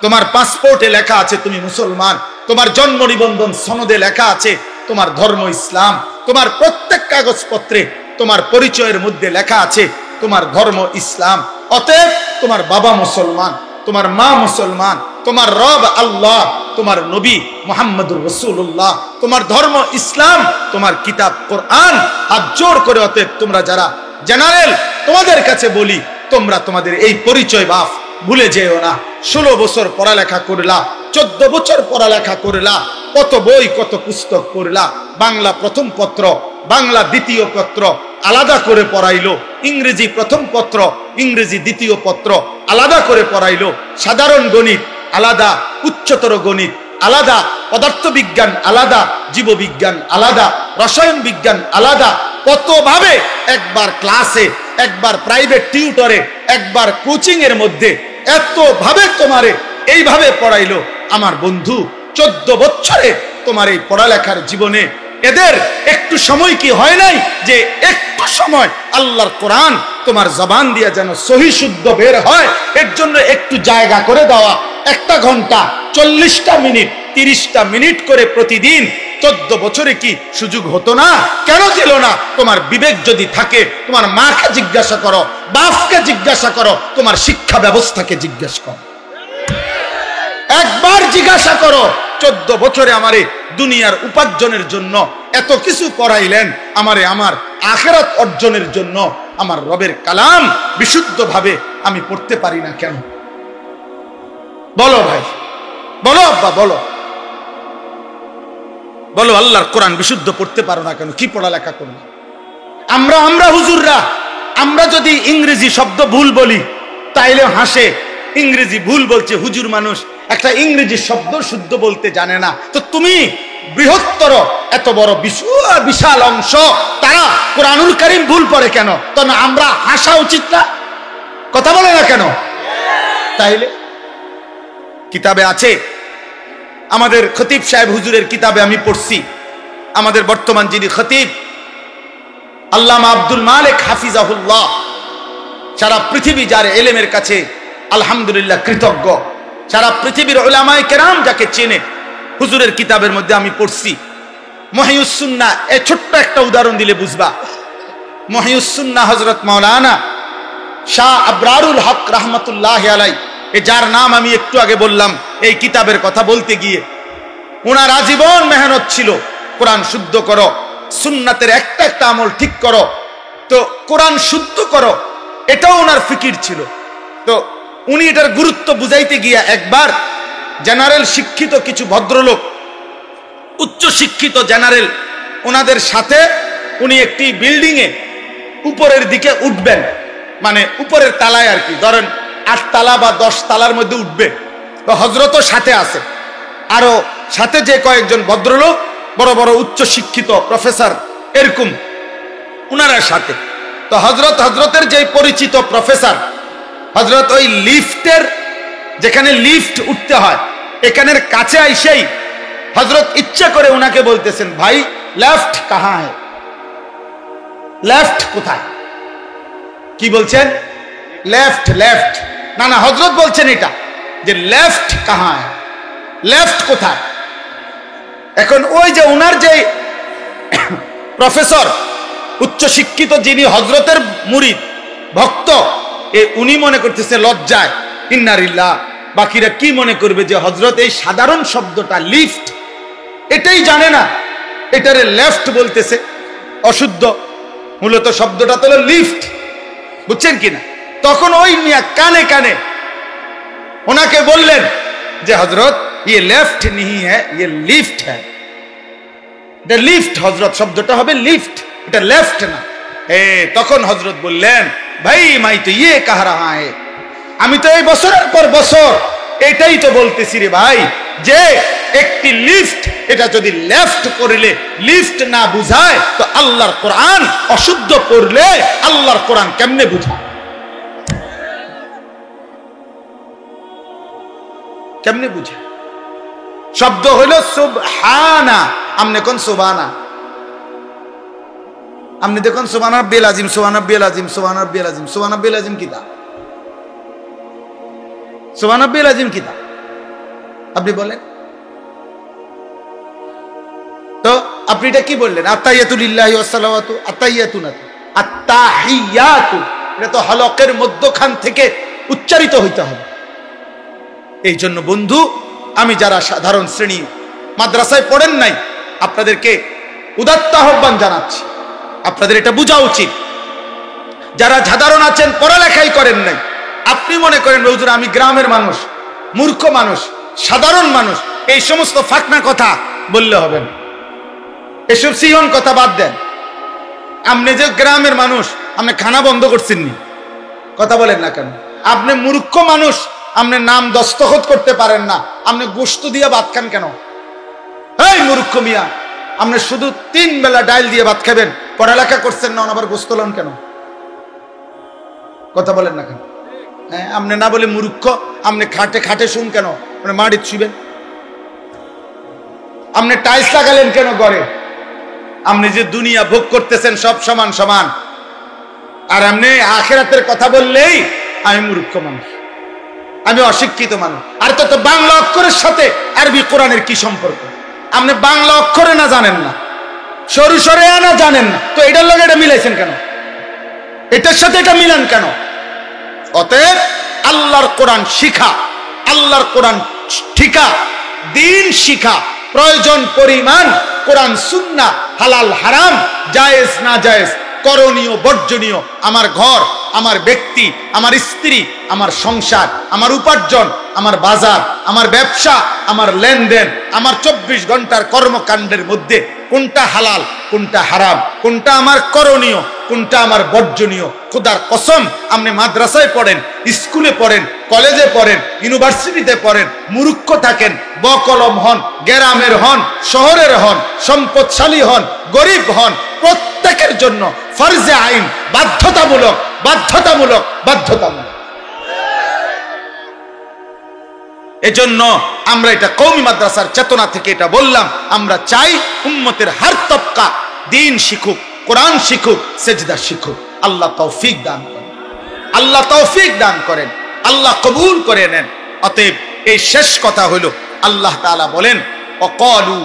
তোমার পাসপোর্টে লেখা আছে তুমি মুসলমান, তোমার জন্ম নিবন্ধন সনদে লেখা আছে তোমার ধর্ম ইসলাম, তোমার প্রত্যেক কাগজপত্রে তোমার পরিচয়ের মধ্যে লেখা আছে তোমার ধর্ম ইসলাম। অতএব তোমার বাবা মুসলমান, তোমার মা মুসলমান, তোমার রব আল্লাহ, তোমার নবী মুহাম্মদুর রাসূলুল্লাহ, তোমার ধর্ম ইসলাম, তোমার কিতাব কোরআন। হাত জোর করে অতএব তোমরা যারা জেনারেল, তোমাদের কাছে বলি, তোমরা তোমাদের এই পরিচয় বাপ ভুলে যেও না। 16 বছর পড়ালেখা করলা, 14 বছর পড়ালেখা করলা, কত বই কত পুস্তক পড়লা, বাংলা প্রথম পত্র, বাংলা দ্বিতীয় পত্র আলাদা করে পড়াইলো, ইংরেজি প্রথম পত্র, ইংরেজি দ্বিতীয় পত্র আলাদা করে পড়াইলো, সাধারণ গণিত আলাদা, উচ্চতর গণিত আলাদা, পদার্থবিজ্ঞান আলাদা, জীববিজ্ঞান আলাদা, রসায়ন বিজ্ঞান আলাদা। কতভাবে একবার ক্লাসে, একবার প্রাইভেট টিউটরে, একবার কোচিং এর মধ্যে এত ভাবে তোমারে এইভাবে পড়াইলো। আমার বন্ধু, 14 বছরে তোমার এই পড়ালেখার জীবনে এদের একটু সময় কি হয় নাই যে একটু সময় আল্লাহর কোরআন তোমার জবান দিয়ে যেন সহি শুদ্ধ বের হয়, এর জন্য একটু জায়গা করে দেওয়া। 1 ঘন্টা 40টা মিনিট 30টা মিনিট করে প্রতিদিন 14 বছরে কি সুযোগ হতো না? কেন দিল না? তোমার বিবেক যদি থাকে, তোমার মাকে জিজ্ঞাসা করো, বাপকে জিজ্ঞাসা করো, তোমার শিক্ষা ব্যবস্থাকে জিজ্ঞাসা করো, একবার জিজ্ঞাসা করো। 14 বছরে আমারে দুনিয়ার উপার্জনের জন্য এত কিছু পড়াইলেন, আমারে আমার আখিরাত অর্জনের জন্য আমার রবের কালাম বিশুদ্ধভাবে আমি পড়তে পারি না কেন? বলো ভাই, বলো আব্বা, বলো বলো, আল্লাহর কোরআন বিশুদ্ধ পড়তে পারো না কেন? কি পড়ালেখা করবে? আমরা হুজুররা, আমরা যদি ইংরেজি শব্দ ভুল বলি তাইলে হাসে, ইংরেজি ভুল বলছে হুজুর মানুষ, একটা ইংরেজি শব্দ শুদ্ধ বলতে জানে না। তো তুমি বৃহত্তর এত বড় বিশাল অংশ তারা কোরআনুল কারীম ভুল পড়ে কেন? তো না আমরা হাসা উচিত না? কথা বলে না কেন? তাইলে কিতাবে আছে, আমাদের খতিব সাহেব হুজুরের কিতাবে আমি পড়ছি, আমাদের বর্তমান যিনি খতিব আল্লামা আব্দুল মালিক হাফিজাহুল্লাহ, সারা পৃথিবী যার এলেমের কাছে আলহামদুলিল্লাহ কৃতজ্ঞ, সারা পৃথিবীর উলামায়ে কেরাম যাকে চেনে, হুজুরের কিতাবের মধ্যে আমি পড়ছি মহিউস সুন্নাহ। এই ছোট্ট একটা উদাহরণ দিলে বুঝবা। মহিউস সুন্নাহ হযরত মাওলানা শাহ আবরারুল হক রাহমাতুল্লাহি আলাইহি, যার নাম আমি একটু আগে বললাম এই কিতাবের কথা বলতে গিয়ে, ওনার আজীবন মেহনত ছিল কোরআন শুদ্ধ করো, সুন্নাতের একটা আমল ঠিক করো, তো কোরআন শুদ্ধ করো, এটাও ওনার ফিকির ছিল। তো উনি এটার গুরুত্ব বুঝাইতে গিয়া একবার জেনারেল শিক্ষিত কিছু ভদ্রলোক, উচ্চ শিক্ষিত জেনারেল, ওনাদের সাথে উনি একটি বিল্ডিং এ উপরের দিকে উঠবেন, মানে উপরের তালায় আর কি, ধরেন 8 তালা বা 10 তালার মধ্যে উঠবে। তো হযরতও সাথে আছে, আরো সাথে যে কয়েকজন ভদ্রলোক বড় বড় উচ্চ শিক্ষিত প্রফেসর এরকম উনারা সাথে। তো হযরতের যে পরিচিত প্রফেসর, হযরত ওই লিফটের, যেখানে লিফট উঠতে হয় এখানের কাছে আইসেই হযরত ইচ্ছা করে উনাকে বলতেছেন, ভাই লেফট কাহা হ্যায়, লেফট কোথায়? কি বলছেন? লেফট, লেফট না না, হযরত বলছেন এটা যে লেফট কাহা হ্যায়, লেফট কোথায়? এখন ওই যে উনার যে প্রফেসর উচ্চ শিক্ষিত, যিনি হযরতের মুরিদ ভক্ত, উনি মনে করতেছে লজ্জায় ইন্নালিল্লাহ, বাকিরা কি মনে করবে যে হযরত এই সাধারণ শব্দটা লিফট এটাই জানে না, এটারে লেফট বলতেছে, অশুদ্ধ, মূলত শব্দটা তো লিফট, বুঝছেন কিনা? তখন ওই মিয়া কানে কানে ওনাকে বললেন যে হযরত ये लेफ्ट नहीं है, ये लिफ्ट है, এটা লিফট, হযরত শব্দটা হবে লিফট, এটা লেফট না। তখন হযরত বললেন, ভাই মাই তো ইয়ে কহ রাহা হ্যায়, আমি তো এই বছরের পর বছর এটাই তো বলতেছি রে ভাই, যে একটি লিফট এটা যদি লেফট করলে লিফট না বুঝায়, তো আল্লাহর কোরআন অশুদ্ধ করলে আল্লাহর কোরআন কেমনে বুঝায়? কেমনে বুঝায়? শব্দ হলো সুবহানা, আমনে কোন সুবহানা, আমনে দেখুন সুবহান রাব্বিল আযীম, সুবহান রাব্বিল আযীম, সুবহান রাব্বিল আযীম, সুবহান রাব্বিল আযীম কিতা, সুবহান রাব্বিল আযীম কিতা, আপনি বলেন তো, আপনি এটা কি বললেন? আত্তাহিয়াতু লিল্লাহি ওয়াস সালাওয়াতু, আত্তাহিয়াতু না তো, আত্তাহিয়াতু, এটা তো হলকের মধ্যখান থেকে উচ্চারিত হইতে হবে। এই জন্য বন্ধু, আমি যারা সাধারণ শ্রেণী মাদ্রাসায় পড়েন নাই, আপনাদেরকে উদাত্ত আহ্বান জানাচ্ছি, আপনাদের এটা বোঝা উচিত। যারা সাধারণ আছেন, পড়ালেখাই করেন নাই, আপনি মনে করেন হুজুর আমি গ্রামের মানুষ, মূর্খ মানুষ, সাধারণ মানুষ, এই সমস্ত ফাকনা কথা বললে হবে না। এসব সিহন কথা বাদ দেন। আপনি যে গ্রামের মানুষ, আপনি খানা বন্ধ করছেন নি, কথা বলেন না কেন? আপনি মূর্খ মানুষ, আপনি নাম দস্তখত করতে পারেন না, আপনি গোশত দিয়ে ভাত খান কেন? এই মূর্খ মিয়া, আপনি শুধু 3 বেলা ডাল দিয়ে ভাত খাবেন, পড়ালেখা করছেন না, আবার গোশত লন কেন? কথা বলেন না কেন? হ্যাঁ, আপনি না বলে মূর্খ, আপনি খাটে খাটে শুন কেন? আপনি মাটির ছুবেন। আপনি টাইলস লাগালেন কেন ঘরে? আপনি যে দুনিয়া ভোগ করতেছেন সব সমান সমান, আর আপনি আখিরাতের কথা বললেই আমি মূর্খ মানুষ, আমি অশিক্ষিত মানুষ। আর তো বাংলা অক্ষরের সাথে আরবি কোরআনের কি সম্পর্ক? আপনি বাংলা অক্ষরে না জানেন না, সরু সরে না জানেন না, তো এটার লগে এটা মিলাইছেন কেন? এটার সাথে এটা মিলান কেন? অতএব আল্লাহর কোরআন শিখা, আল্লাহর কোরআন ঠিকা, দিন শিখা, প্রয়োজন পরিমাণ কোরআন সুন্নাহ, হালাল হারাম, জায়েজ না জায়েজ, করণীয় বর্জনীয়, আমার ঘর, আমার ব্যক্তি, আমার স্ত্রী, আমার সংসার, আমার উপার্জন, আমার বাজার, আমার ব্যবসা, আমার লেনদেন, আমার 24 ঘন্টার কর্মকাণ্ডের মধ্যে কোনটা হালাল, কোনটা হারাম, কোনটা আমার করণীয়, কোনটা আমার বর্জনীয়। খোদার কসম, আপনি মাদ্রাসায় পড়েন, স্কুলে পড়েন, কলেজে পড়েন, ইউনিভার্সিটিতে পড়েন, মূর্খ থাকেন, বকলম হন, গ্রামের হন, শহরের হন, সম্পদশালী হন, গরিব হন, প্রত্যেকের জন্য ফরজে আইন, বাধ্যতামূলক, বাধ্যতামূলক, বাধ্যতামূলক। এজন্য আমরা এটা কওমি মাদ্রাসার চেতনা থেকে এটা বললাম, আমরা চাই উম্মতের হার তবকা দিন শিখুক, কোরআন শিখুক, সেজদা শিখুক। আল্লাহ তৌফিক দান করেন, আল্লাহ তৌফিক দান করেন, আল্লাহ কবুল করে নেন। অতএব এই শেষ কথা হলো, আল্লাহ তাআলা বলেন ওয়াকালু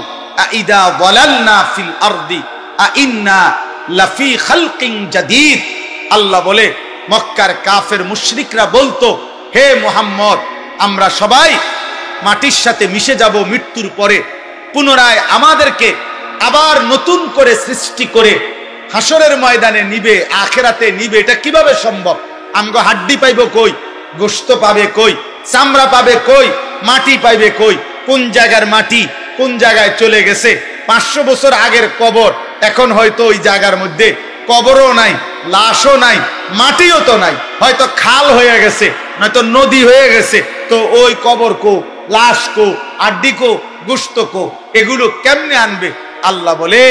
আইদা যালালনা ফিল আরদি আইন্না লাফি খালকিন জাদীদ। আল্লাহ বলে মক্কার কাফের মুশরিকরা বলতো, হে মুহাম্মদ, আমরা সবাই মাটির সাথে মিশে যাব মৃত্যুর পরে, পুনরায় আমাদেরকে আবার নতুন করে সৃষ্টি করে হাসরের ময়দানে নিবে, আখেরাতে নিবে, এটা কিভাবে সম্ভব? আমগো হাড্ডি পাইব কই, গোশত পাবে কই, চামড়া পাবে কই, মাটি পাইবে কই? কোন জায়গার মাটি কোন জায়গায় চলে গেছে? 500 বছর আগের কবর, এখন হয়তো ওই জায়গার মধ্যে কবরও নাই, লাশও নাই, মাটিও তো নাই, হয়তো খাল হয়ে গেছে, নয়তো নদী হয়ে গেছে। তো ওই কবর কো, লাশ কো, আড্ডি কো, গোশত কো, এগুলো কেমনে আনবে? আল্লাহ বলে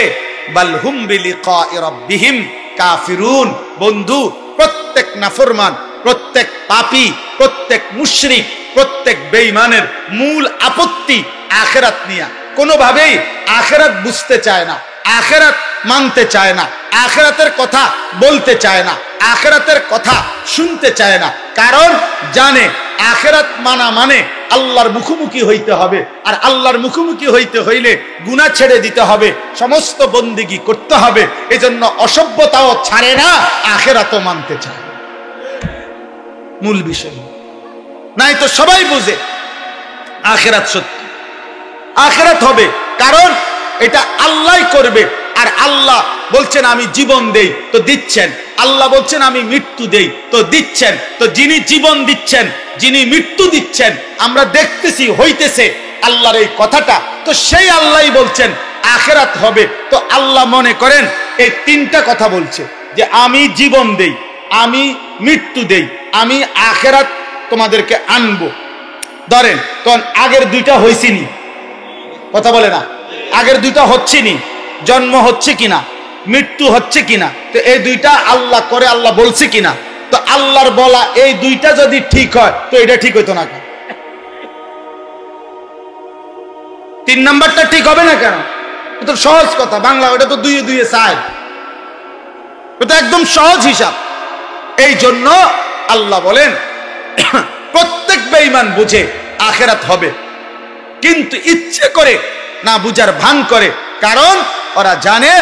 বাল হুম বিলিকাই রাব্বিহিম কাফিরুন। বন্ধু, প্রত্যেক নাফরমান, প্রত্যেক পাপী, প্রত্যেক মুশরিক, প্রত্যেক বেঈমানের মূল আপত্তি আখিরাত নিয়া। কোনোভাবেই আখিরাত বুঝতে চায় না, আখিরাত মানতে চায় না, আখিরাতের কথা বলতে চায় না, আখিরাতের কথা শুনতে চায় না। কারণ জানে আখিরাত মানা মানে আল্লাহর মুখোমুখি হইতে হবে, আর আল্লাহর মুখোমুখি হইতে হইলে গুনাহ ছেড়ে দিতে হবে, সমস্ত বন্দেগী করতে হবে। এজন্য অসভ্যতাও ছাড়ে না, আখিরাতও মানতে চায়। মূল বিষয় নাই তো সবাই বুঝে আখিরাত সত্যি, আখিরাত হবে, কারণ এটা আল্লাহই করবে। আর আল্লাহ বলছেন আমি জীবন দেই, তো দিচ্ছেন। আল্লাহ বলছেন আমি মৃত্যু দেই, তো দিচ্ছেন। তো যিনি জীবন দিচ্ছেন, যিনি মৃত্যু দিচ্ছেন, আমরা দেখতেছি হইতেছে আল্লাহর এই কথাটা, তো সেই আল্লাহই বলছেন আখিরাত হবে। তো আল্লাহ মনে করেন এই 3টা কথা বলছে যে আমি জীবন দেই, আমি মৃত্যু দেই, আমি আখিরাত তোমাদেরকে আনবো। ধরেন তখন আগের 2টা হইছিনি, কথা বলে না, আগের 2টা হচ্ছেনি, জন্ম হচ্ছে কিনা, মৃত্যু হচ্ছে কিনা, তো এই 2টা আল্লাহ করে, আল্লাহ বলছে কিনা? তো আল্লাহর বলা এই 2টা যদি ঠিক হয়, তো এটা ঠিক হইতো না কেন? 3 নাম্বারটা ঠিক হবে না কেন? এটা সহজ কথা, বাংলা ওটা তো 2 এ 2 4, এটা একদম সহজ হিসাব। এই জন্য আল্লাহ বলেন প্রত্যেক বেঈমান বুঝে আখিরাত হবে, কিন্তু ইচ্ছে করে না বুঝার ভান করে, কারণ ওরা জানে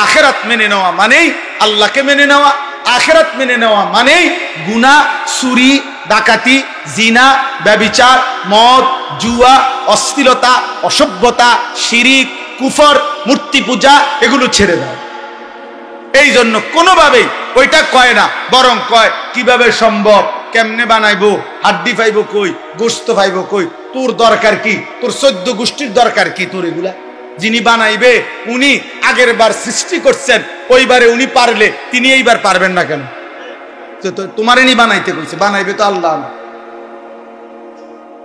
আখিরাত মেনে নেওয়া মানেই আল্লাহকে মেনে নেওয়া, আখিরাত মেনে নেওয়া মানেই গুনাহ, চুরি, ডাকাতি, জিনা, ব্যভিচার, মদ, জুয়া, অশ্লীলতা, অসভ্যতা, শিরিক, কুফর, মূর্তি পূজা এগুলো ছেড়ে দাও। এই জন্য কোনোভাবেই ওইটা কয় না, বরং কয় কিভাবে সম্ভব, কেমনে বানাইবো, হাড্ডি পাইবো কই, গোস্ত পাইবো কই, তোর দরকার কি, তোর 14 গোষ্ঠীর দরকার কি তোর এগুলা? যিনি বানাইবে উনি আগের বার সৃষ্টি করছেন, ওইবারে উনি পারলে তিনি এইবার পারবেন না কেন? তোমারে নি বানাইতে কইছে, বানাইবে তো আল্লাহ না।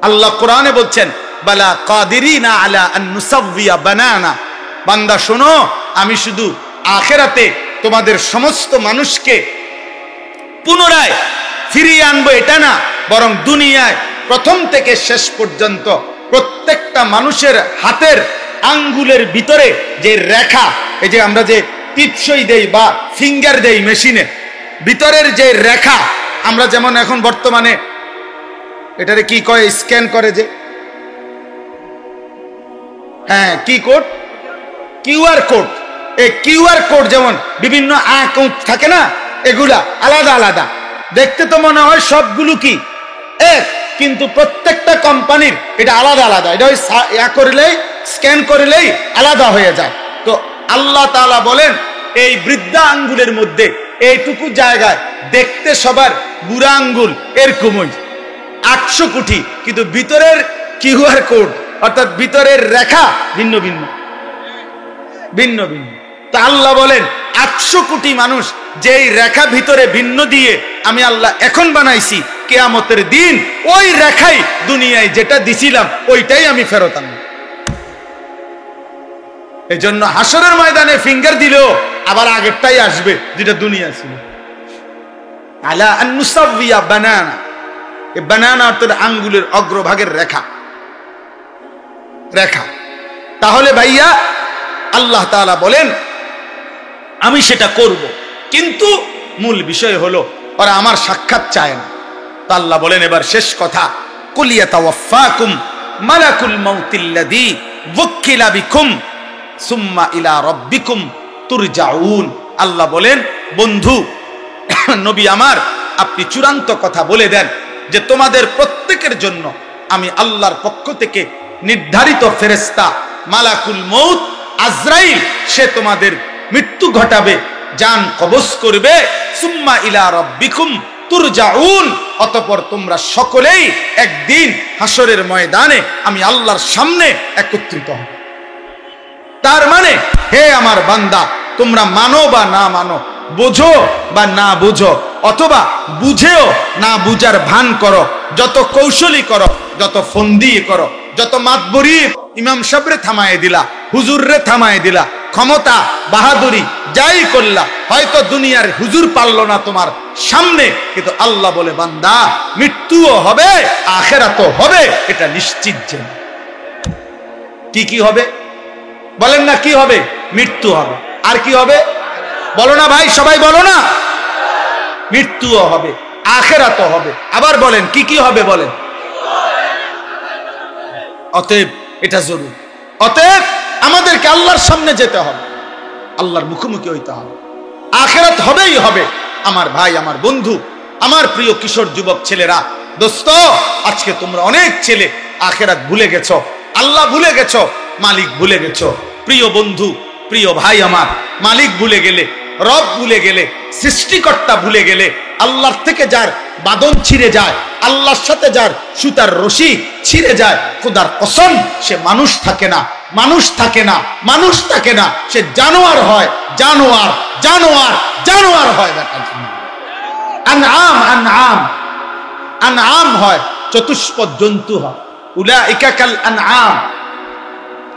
আল্লাহ কোরআনে বলছেন বালা কাদিরিনা আলা আন নুসাওয়িয়া বানানা, বান্দা শোনো, আমি শুধু আখিরাতে তোমাদের সমস্ত মানুষকে পুনরায় ফিরিয়ে আনবো এটা না, বরং দুনিয়ায় প্রথম থেকে শেষ পর্যন্ত প্রত্যেকটা মানুষের হাতের আঙ্গুলের ভিতরে যে রেখা, এই যে আমরা যে টিপসই দেই বা ফিঙ্গার দেই মেশিনে, ভিতরের যে রেখা, আমরা যেমন এখন বর্তমানে এটারে কি কয়, স্ক্যান করে যে, হ্যাঁ কি কোড, কিউআর কোড। এই কিউআর কোড যেমন বিভিন্ন অ্যাকাউন্ট থাকে না, এগুলা আলাদা আলাদা দেখতে তো মনে হয় সবগুলো কি এক, কিন্তু প্রত্যেকটা কোম্পানির এটা আলাদা আলাদা, এটা ওই করলেই স্ক্যান করলেই আলাদা হয়ে যায়। তো আল্লাহ তাআলা বলেন এই বৃদ্ধা আঙ্গুলের মধ্যে এইটুকু জায়গায় দেখতে সবার বুড়া আঙ্গুল এরকমই 800 কোটি, কিন্তু ভিতরের কিউআর কোড অর্থাৎ ভিতরের রেখা ভিন্ন ভিন্ন ভিন্ন ভিন্ন। তা আল্লাহ বলেন 800 কোটি মানুষ যেই রেখা ভিতরে ভিন্ন দিয়ে আমি আল্লাহ এখন বানাইছি, কিয়ামতের দিন ওই রেখাই দুনিয়ায় যেটা দিছিলাম ওইটাই আমি ফেরত আনব। এই জন্য হাসরের ময়দানে ফিঙ্গার দিলেও আবার আগেরটাই আসবে যেটা দুনিয়া ছিল। আলা আন নুসাওয়িয়া বানানা, এই বানানা অর্থাৎ আঙ্গুলের অগ্রভাগের রেখা রেখা। তাহলে ভাইয়া আল্লাহ তাআলা বলেন আমি সেটা করব, কিন্তু মূল বিষয় হলো ওরা আমার সাক্ষাৎ চায় না। তা আল্লাহ বলেন এবার শেষ কথা, কুল ইয়াতাওয়াফাকুম মালাকুল মাউতিল্লাযী ওয়াক্কিলা বিকুম সুম্মা ইলা রাব্বিকুম তুরজাউন। আল্লাহ বলেন বন্ধু নবী আমার, আপনি চূড়ান্ত কথা বলে দেন যে তোমাদের প্রত্যেকের জন্য আমি আল্লাহর পক্ষ থেকে নির্ধারিত ফেরেশতা মালাকুল মউত আজরাইল, সে তোমাদের মৃত্যু ঘটাবে, জান কবজ করবে। সুম্মা ইলা রাব্বিকুম তুরজাউন, অতঃপর তোমরা সকলেই একদিন হাসরের ময়দানে আমি আল্লাহর সামনে একত্রিত হবে। তার মানে হে আমার বান্দা, তোমরা মানো বা না মানো, বোঝো বা না বুঝো, অথবা বুঝেও না বুঝার ভান করো, যত কৌশলী করো, যত ফন্দি করো, যত মাতবরি ইমাম সাহেবরে থামায় দিলা, হুজুররে থামায় দিলা, ক্ষমতা বাহাদুরি যাই করলা, হয়তো দুনিয়ার হুজুর পারলো না তোমার সামনে, কিন্তু আল্লাহ বলে বান্দা মৃত্যুও হবে আখিরাতও হবে, এটা নিশ্চিত যে। কি কি হবে বলেন না? কি হবে? মৃত্যু হবে, আর কি হবে বলো না ভাই, সবাই বলো না। মৃত্যুও হবে, আখিরাতও হবে। আবার বলেন কি কি হবে বলেন। অতএব এটা জরুরি, অতএব আমাদেরকে আল্লাহর সামনে যেতে হবে, আল্লাহর মুখোমুখি হইতে হবে, আখিরাত হবেই হবে। আমার ভাই, আমার বন্ধু, আমার প্রিয় কিশোর যুবক ছেলেরা, দোস্ত, আজকে তোমরা অনেক ছেলে আখিরাত ভুলে গেছো, আল্লাহ ভুলে গেছো, মালিক ভুলে গেছো। প্রিয় বন্ধু, প্রিয় ভাই আমার, মালিক ভুলে গেলে, রব ভুলে গেলে, সৃষ্টিকর্তা ভুলে গেলে, আল্লাহর থেকে যার বাঁধন ছিঁড়ে যায়, আল্লাহর সাথে যার সুতার রশি ছিঁড়ে যায়, খোদার কসম সে মানুষ থাকে না, মানুষ থাকে না, মানুষ থাকে না, সে জানোয়ার হয়, জানোয়ার জানোয়ার জানোয়ার হয়। আনআম আনআম আনআম হয়, চতুষ্পদ জন্তু হয়। উলাইকা কাল আনআম,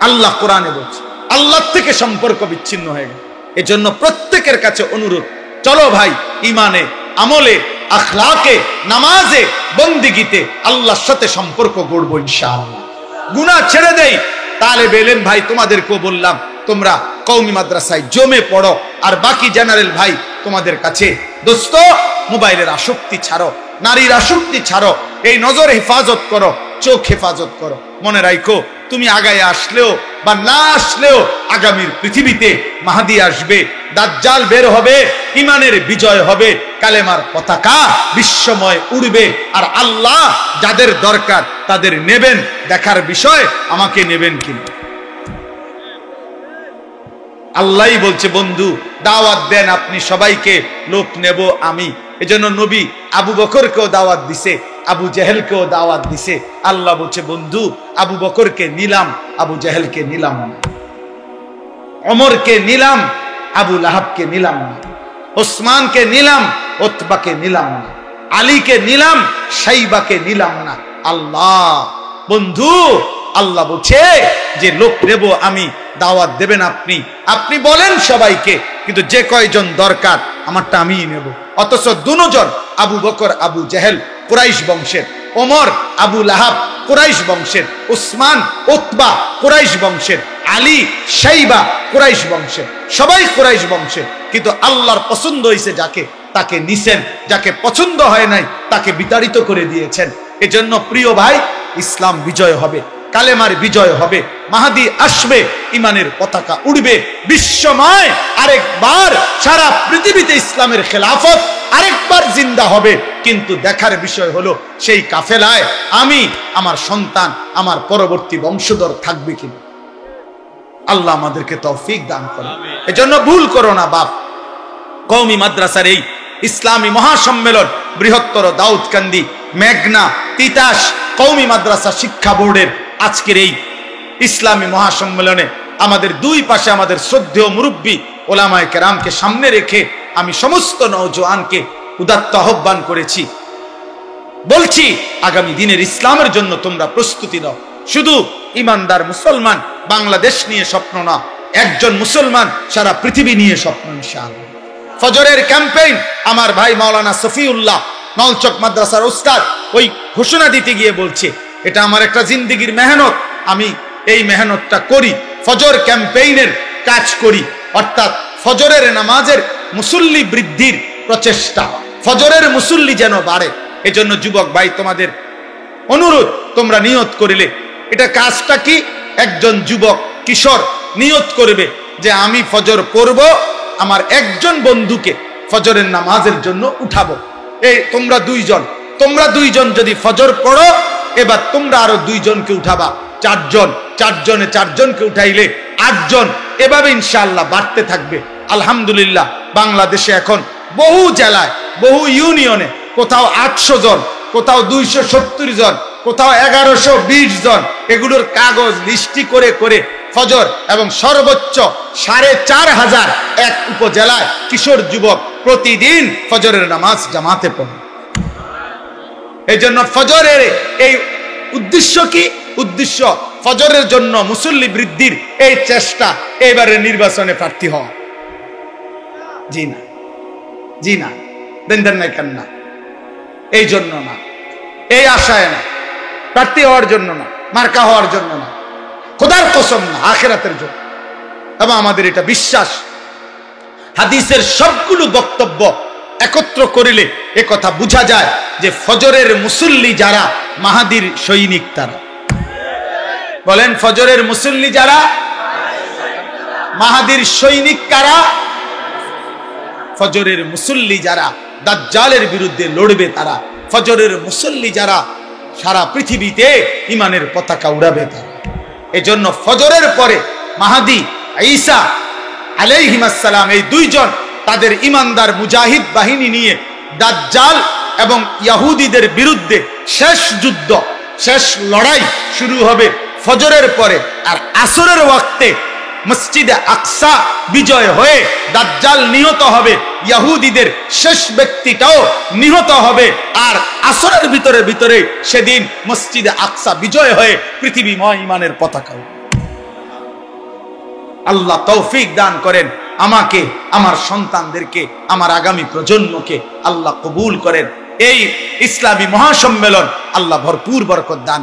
আল্লাহ কোরআনে বলছে। আল্লাহ থেকে সম্পর্ক বিচ্ছিন্ন হয়ে গেল। এজন্য প্রত্যেকের কাছে অনুরোধ, চলো ভাই ইমানে, আমলে, আখলাকে, নামাজে, বন্দিগিতে আল্লাহর সাথে সম্পর্ক গড়বো ইনশাআল্লাহ। গুনাহ ছেড়ে দেই। তালেবে ইলম ভাই তোমাদেরকেও বললাম, তোমরা কওমি মাদ্রাসায় জমে পড়ো, আর বাকি জেনারেল ভাই তোমাদের কাছে, দোস্ত মোবাইলের আসক্তি ছাড়ো, নারীর আসক্তি ছাড়ো, এই নজর হেফাজত করো, চোখ হেফাজত করো। মনে রাখো, তুমি আগায় আসলেও বা না আসলেও আগামীর পৃথিবীতে মাহদি আসবে, দাজ্জাল বের হবে, ইমানের বিজয় হবে, কালেমার পতাকা বিশ্বময় উড়বে, আর আল্লাহ যাদের দরকার তাদের নেবেন। দেখার বিষয় আমাকে নেবেন কিনা। আল্লাহই বলছে, বন্ধু দাওয়াত দেন আপনি সবাইকে, লোক নেব আমি। এজন্য নবী আবু বকরকেও দাওয়াত দিছে, আবু জেহেলকেও দাওয়াত দিছে। আল্লাহ বলছে, বন্ধু আবু বকরকে নিলাম, আবু জেহেলকে নিলাম না, ওমরকে নিলাম, আবু লাহাবকে নিলাম না, ওসমানকে নিলাম, উতবাকে নিলাম না, আলীকে নিলাম, শাইবাকে নিলাম না। আল্লাহ বন্ধু, আল্লাহ বলছে যে লোক নেব আমি, দাওয়াত দেবেন আপনি, আপনি বলেন সবাইকে, কিন্তু যে কয়জন দরকার আমারটা আমিই নেব। অথচ দুজন, আবু বকর আবু জেহেল কুরাইশ বংশের, ওমর আবু লাহাব কুরাইশ বংশের, উসমান উতবা কুরাইশ বংশের, আলী শাইবা কুরাইশ বংশের, সবাই কুরাইশ বংশের। কিন্তু আল্লাহর পছন্দ হয়েছে যাকে, তাকে নিছেন, যাকে পছন্দ হয় নাই তাকে বিতাড়িত করে দিয়েছেন। এজন্য প্রিয় ভাই, ইসলাম বিজয় হবে, কালেমার বিজয় হবে, মাহদি আসবে, ইমানের পতাকা উড়বে, বিশ্বময় আরেকবার সারা পৃথিবীতে ইসলামের খেলাফত আরেকবার জিন্দা হবে। কিন্তু দেখার বিষয় হলো সেই কাফেলায় আমি, আমার সন্তান, আমার পরবর্তী বংশধর থাকবে কিনা। আল্লাহ আমাদেরকে তৌফিক দান করে। এজন্য ভুল করো না বাপ। কওমি মাদ্রাসার এই ইসলামী মহাসম্মেলন, বৃহত্তর দাউদকান্দি, মেঘনা, তিতাস কওমি মাদ্রাসা শিক্ষা বোর্ডের আজকের এই ইসলামী মহাসম্মেলনে আমাদের দুই পাশে আমাদের শ্রদ্ধেয় মুরব্বী ওলামায়ে কেরামকে সামনে রেখে আমি সমস্ত নওজোয়ানকে উদাত্ত আহ্বান করেছি, বলছি আগামী দিনের ইসলামের জন্য তোমরা প্রস্তুতি নাও। শুধু ইমানদার মুসলমান বাংলাদেশ নিয়ে স্বপ্ন না, একজন মুসলমান সারা পৃথিবী নিয়ে স্বপ্ন। ইনশাআল্লাহ ফজরের ক্যাম্পেইন আমার ভাই মাওলানা সফিউল্লাহ নলচক মাদ্রাসার উস্তাদ ওই ঘোষণা দিতে গিয়ে বলছে, এটা আমার একটা জিন্দেগির মেহনত, আমি এই মেহনতটা করি, ফজর ক্যাম্পেইনের কাজ করি, অর্থাৎ ফজরের নামাজের মুসল্লি বৃদ্ধির প্রচেষ্টা, ফজরের মুসল্লি যেন বাড়ে। এজন্য যুবক ভাই তোমাদের অনুরোধ, তোমরা নিয়ত করিলে, এটা কাজটা কি, একজন যুবক কিশোর নিয়ত করবে যে আমি ফজর পড়ব, আমার একজন বন্ধুকে ফজরের নামাজের জন্য উঠাবো। এই তোমরা দুইজন যদি ফজর পড়ো, এবার তোমরা আরো দুইজনকে উঠাবা, চারজন, চারজনে চারজনকে উঠাইলে 8 জন, এভাবে ইনশাআল্লাহ বাড়তে থাকবে। আলহামদুলিল্লাহ বাংলাদেশে এখন বহু জেলায়, বহু ইউনিয়নে কোথাও 800 জন, কোথাও 270 জন, কোথাও 1120 জন, এগুলোর কাগজ লিস্টি করে করে ফজর এবং সর্বোচ্চ 4500 এক উপজেলায় কিশোর যুবক প্রতিদিন ফজরের নামাজ জামাতে পড়ে। এই জন্য ফজরের এই উদ্দেশ্য কি, উদ্দেশ্য ফজরের জন্য মুসল্লি বৃদ্ধির এই চেষ্টা, এবারে নির্বাচনে প্রার্থী হওয়া। জি না, জি না, দেন না কেন না, এই জন্য না, এই আশায় না, প্রার্থী হওয়ার জন্য না, মার্কা হওয়ার জন্য না, খোদার কসম না, আখিরাতের জন্য। এবং আমাদের এটা বিশ্বাস, হাদিসের সবগুলো বক্তব্য একত্র করিলে এ কথা বোঝা যায় যে ফজরের মুসল্লি যারা মাহাদির সৈনিক তারা। বলেন ফজরের মুসল্লি যারা মাহাদির সৈনিক কারা? ফজরের মুসল্লি যারা দাজ্জালের বিরুদ্ধে লড়বে তারা, ফজরের মুসল্লি যারা সারা পৃথিবীতে ইমানের পতাকা উড়াবে তারা। এজন্য ফজরের পরে মাহাদি ঈসা আলাইহিস সালাম এই দুইজন তাদের ইমানদার মুজাহিদ বাহিনী নিয়ে দাজ্জাল এবং ইহুদিদের বিরুদ্ধে শেষ যুদ্ধ, শেষ লড়াই শুরু হবে ফজরের পরে। আর আসরের ওয়াক্তে মসজিদে আকসা বিজয় হয়ে দাজ্জাল নিহত হবে, ইহুদিদের শেষ ব্যক্তিটাও নিহত হবে। আর আসরের ভিতরে সেদিন মসজিদে আকসা বিজয় হয়ে পৃথিবীময় ইমানের পতাকা। আল্লাহ তৌফিক দান করেন আমাকে, আমার সন্তানদেরকে, আমার আগামী প্রজন্মকে আল্লাহ কবুল করেন। এই ইসলামী মহাসম্মেলন আল্লাহ ভরপুর বরকত দান